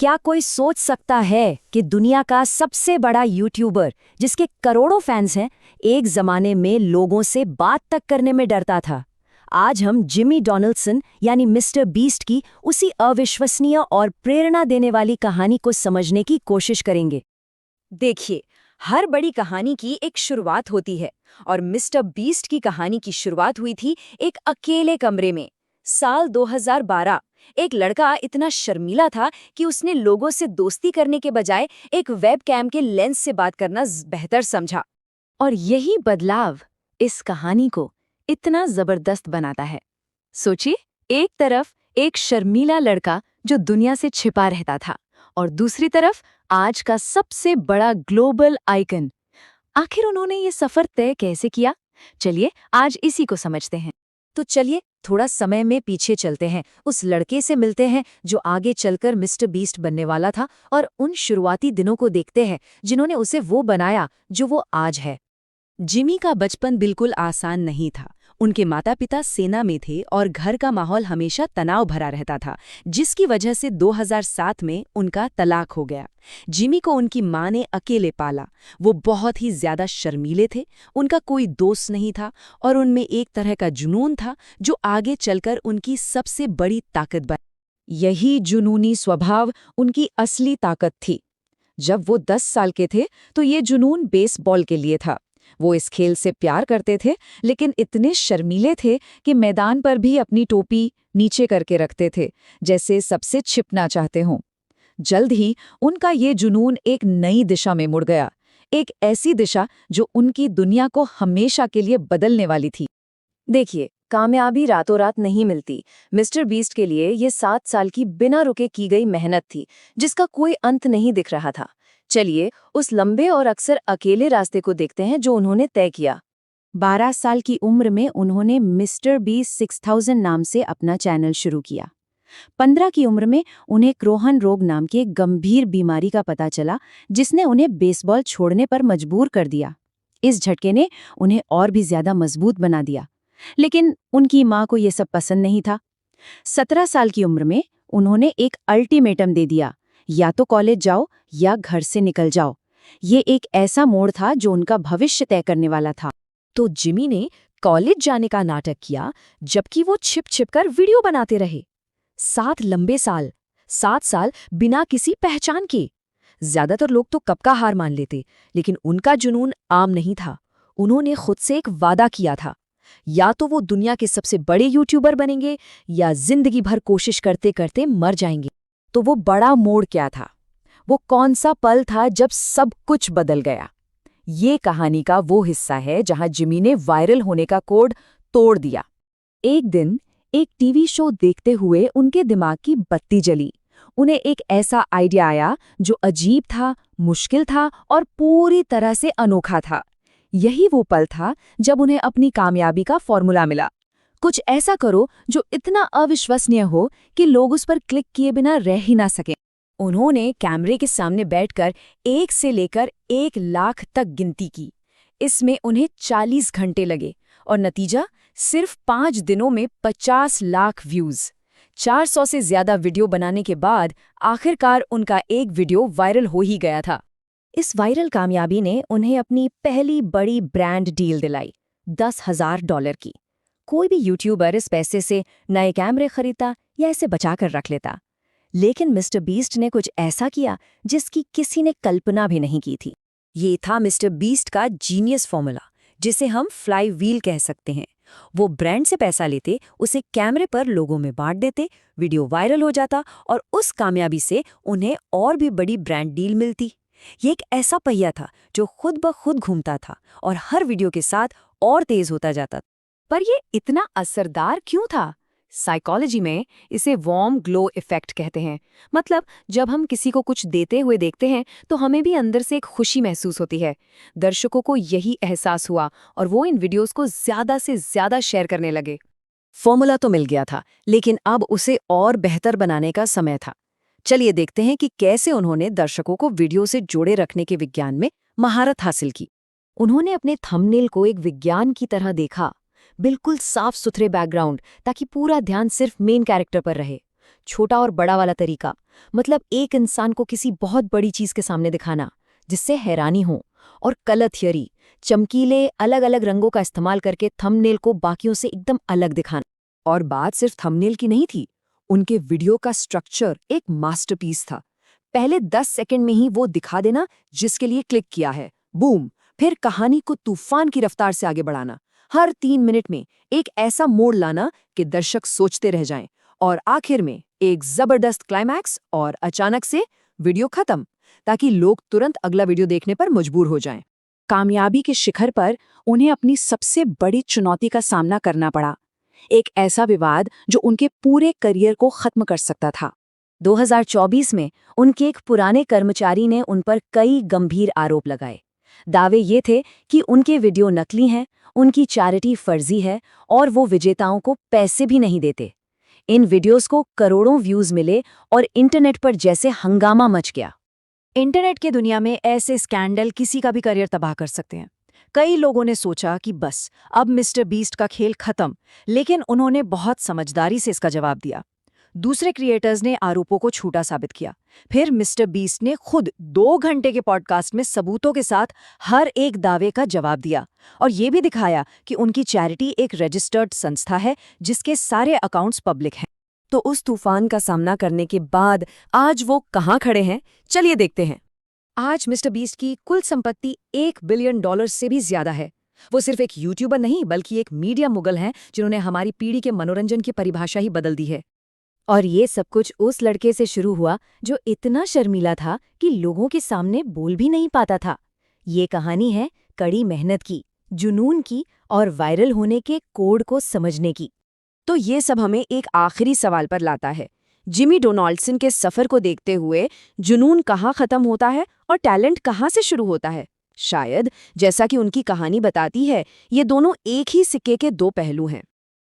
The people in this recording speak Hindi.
क्या कोई सोच सकता है कि दुनिया का सबसे बड़ा यूट्यूबर, जिसके करोड़ों फैंस हैं, एक जमाने में लोगों से बात तक करने में डरता था। आज हम जिमी डोनाल्डसन यानी मिस्टर बीस्ट की उसी अविश्वसनीय और प्रेरणा देने वाली कहानी को समझने की कोशिश करेंगे। देखिए, हर बड़ी कहानी की एक शुरुआत होती है और मिस्टर बीस्ट की कहानी की शुरुआत हुई थी एक अकेले कमरे में। साल 2012। एक लड़का इतना शर्मीला था कि उसने लोगों से दोस्ती करने के बजाय एक वेबकैम के लेंस से बात करना बेहतर समझा। और यही बदलाव इस कहानी को इतना जबरदस्त बनाता है। सोचिए, एक तरफ एक शर्मीला लड़का जो दुनिया से छिपा रहता था और दूसरी तरफ आज का सबसे बड़ा ग्लोबल आइकन। आखिर उन्होंने ये सफर तय कैसे किया? चलिए आज इसी को समझते हैं। तो चलिए थोड़ा समय में पीछे चलते हैं, उस लड़के से मिलते हैं जो आगे चलकर मिस्टर बीस्ट बनने वाला था, और उन शुरुआती दिनों को देखते हैं जिन्होंने उसे वो बनाया जो वो आज है। जिमी का बचपन बिल्कुल आसान नहीं था। उनके माता पिता सेना में थे और घर का माहौल हमेशा तनाव भरा रहता था, जिसकी वजह से 2007 में उनका तलाक हो गया। जिमी को उनकी माँ ने अकेले पाला। वो बहुत ही ज्यादा शर्मीले थे, उनका कोई दोस्त नहीं था और उनमें एक तरह का जुनून था जो आगे चलकर उनकी सबसे बड़ी ताकत बना। यही जुनूनी स्वभाव उनकी असली ताकत थी। जब वो 10 साल के थे तो ये जुनून बेसबॉल के लिए था। वो इस खेल से प्यार करते थे, लेकिन इतने शर्मीले थे कि मैदान पर भी अपनी टोपी नीचे करके रखते थे, जैसे सबसे छिपना चाहते हों। जल्द ही उनका ये जुनून एक नई दिशा में मुड़ गया, एक ऐसी दिशा जो उनकी दुनिया को हमेशा के लिए बदलने वाली थी। देखिए, कामयाबी रातों रात नहीं मिलती। मिस्टर बीस्ट के लिए ये 7 साल की बिना रुके की गई मेहनत थी, जिसका कोई अंत नहीं दिख रहा था। चलिए उस लंबे और अक्सर अकेले रास्ते को देखते हैं जो उन्होंने तय किया। 12 साल की उम्र में उन्होंने मिस्टर बीस्ट 6000 नाम से अपना चैनल शुरू किया। 15 की उम्र में उन्हें क्रोहन रोग नाम की एक गंभीर बीमारी का पता चला, जिसने उन्हें बेसबॉल छोड़ने पर मजबूर कर दिया। इस झटके ने उन्हें और भी ज्यादा मजबूत बना दिया, लेकिन उनकी मां को यह सब पसंद नहीं था। 17 साल की उम्र में उन्होंने एक अल्टीमेटम दे दिया, या तो कॉलेज जाओ या घर से निकल जाओ। ये एक ऐसा मोड़ था जो उनका भविष्य तय करने वाला था। तो जिमी ने कॉलेज जाने का नाटक किया, जबकि वो छिप छिप कर वीडियो बनाते रहे। 7 लंबे साल, 7 साल बिना किसी पहचान के। ज्यादातर लोग तो कब का हार मान लेते, लेकिन उनका जुनून आम नहीं था। उन्होंने खुद से एक वादा किया था, या तो वो दुनिया के सबसे बड़े यूट्यूबर बनेंगे या जिंदगी भर कोशिश करते करते मर जाएंगे। तो वो बड़ा मोड़ क्या था? वो कौन सा पल था जब सब कुछ बदल गया? ये कहानी का वो हिस्सा है जहां जिमी ने वायरल होने का कोड तोड़ दिया। एक दिन एक टीवी शो देखते हुए उनके दिमाग की बत्ती जली। उन्हें एक ऐसा आइडिया आया जो अजीब था, मुश्किल था और पूरी तरह से अनोखा था। यही वो पल था जब उन्हें अपनी कामयाबी का फॉर्मूला मिला। कुछ ऐसा करो जो इतना अविश्वसनीय हो कि लोग उस पर क्लिक किए बिना रह ही ना सकें। उन्होंने कैमरे के सामने बैठकर 1 से लेकर 1 लाख तक गिनती की। इसमें उन्हें 40 घंटे लगे और नतीजा सिर्फ 5 दिनों में 50 लाख व्यूज। 400 से ज्यादा वीडियो बनाने के बाद आखिरकार उनका एक वीडियो वायरल हो ही गया था। इस वायरल कामयाबी ने उन्हें अपनी पहली बड़ी ब्रांड डील दिलाई, $10,000 की। कोई भी यूट्यूबर इस पैसे से नए कैमरे खरीदता या इसे बचाकर रख लेता, लेकिन मिस्टर बीस्ट ने कुछ ऐसा किया जिसकी किसी ने कल्पना भी नहीं की थी। ये था मिस्टर बीस्ट का जीनियस फॉर्मूला, जिसे हम फ्लाई व्हील कह सकते हैं। वो ब्रांड से पैसा लेते, उसे कैमरे पर लोगों में बांट देते, वीडियो वायरल हो जाता और उस कामयाबी से उन्हें और भी बड़ी ब्रांड डील मिलती। ये एक ऐसा पहिया था जो खुद ब खुद घूमता था और हर वीडियो के साथ और तेज होता जाता। पर ये इतना असरदार क्यों था? साइकोलॉजी में इसे वार्म ग्लो इफेक्ट कहते हैं। मतलब जब हम किसी को कुछ देते हुए देखते हैं तो हमें भी अंदर से एक खुशी महसूस होती है। दर्शकों को यही एहसास हुआ और वो इन वीडियोस को ज्यादा से ज्यादा शेयर करने लगे। फॉर्मूला तो मिल गया था, लेकिन अब उसे और बेहतर बनाने का समय था। चलिए देखते हैं कि कैसे उन्होंने दर्शकों को वीडियो से जोड़े रखने के विज्ञान में महारत हासिल की। उन्होंने अपने थंबनेल को एक विज्ञान की तरह देखा, बिल्कुल साफ सुथरे बैकग्राउंड ताकि पूरा ध्यान सिर्फ मेन कैरेक्टर पर रहे। छोटा और बड़ा वाला तरीका, मतलब एक इंसान को किसी बहुत बड़ी चीज के सामने दिखाना जिससे हैरानी हो, और कलर थियरी, चमकीले अलग अलग रंगों का इस्तेमाल करके थंबनेल को बाकियों से एकदम अलग दिखाना। और बात सिर्फ थंबनेल की नहीं थी, उनके वीडियो का स्ट्रक्चर एक मास्टरपीस था। पहले 10 सेकंड में ही वो दिखा देना जिसके लिए क्लिक किया है, बूम। फिर कहानी को तूफान की रफ्तार से आगे बढ़ाना, हर 3 मिनट में एक ऐसा मोड़ लाना कि दर्शक सोचते रह जाएं, और आखिर में एक जबरदस्त क्लाइमैक्स और अचानक से वीडियो खत्म, ताकि लोग तुरंत अगला वीडियो देखने पर मजबूर हो जाएं। कामयाबी के शिखर पर उन्हें अपनी सबसे बड़ी चुनौती का सामना करना पड़ा, एक ऐसा विवाद जो उनके पूरे करियर को खत्म कर सकता था। 2024 में उनके एक पुराने कर्मचारी ने उन पर कई गंभीर आरोप लगाए। दावे ये थे कि उनके वीडियो नकली हैं, उनकी चैरिटी फर्जी है और वो विजेताओं को पैसे भी नहीं देते। इन वीडियोस को करोड़ों व्यूज मिले और इंटरनेट पर जैसे हंगामा मच गया। इंटरनेट की दुनिया में ऐसे स्कैंडल किसी का भी करियर तबाह कर सकते हैं। कई लोगों ने सोचा कि बस अब मिस्टर बीस्ट का खेल खत्म, लेकिन उन्होंने बहुत समझदारी से इसका जवाब दिया। दूसरे क्रिएटर्स ने आरोपों को झूठा साबित किया। फिर मिस्टर बीस्ट ने खुद 2 घंटे के पॉडकास्ट में सबूतों के साथ हर एक दावे का जवाब दिया और ये भी दिखाया कि उनकी चैरिटी एक रजिस्टर्ड संस्था है जिसके सारे अकाउंट्स पब्लिक हैं। तो उस तूफान का सामना करने के बाद आज वो कहाँ खड़े हैं, चलिए देखते हैं। आज मिस्टर बीस्ट की कुल संपत्ति $1 बिलियन से भी ज्यादा है। वो सिर्फ एक यूट्यूबर नहीं बल्कि एक मीडिया मुगल हैं जिन्होंने हमारी पीढ़ी के मनोरंजन की परिभाषा ही बदल दी है। और ये सब कुछ उस लड़के से शुरू हुआ जो इतना शर्मीला था कि लोगों के सामने बोल भी नहीं पाता था। ये कहानी है कड़ी मेहनत की, जुनून की और वायरल होने के कोड को समझने की। तो ये सब हमें एक आखिरी सवाल पर लाता है। जिमी डोनाल्डसन के सफर को देखते हुए जुनून कहाँ खत्म होता है और टैलेंट कहाँ से शुरू होता है? शायद जैसा कि उनकी कहानी बताती है, ये दोनों एक ही सिक्के के 2 पहलू हैं।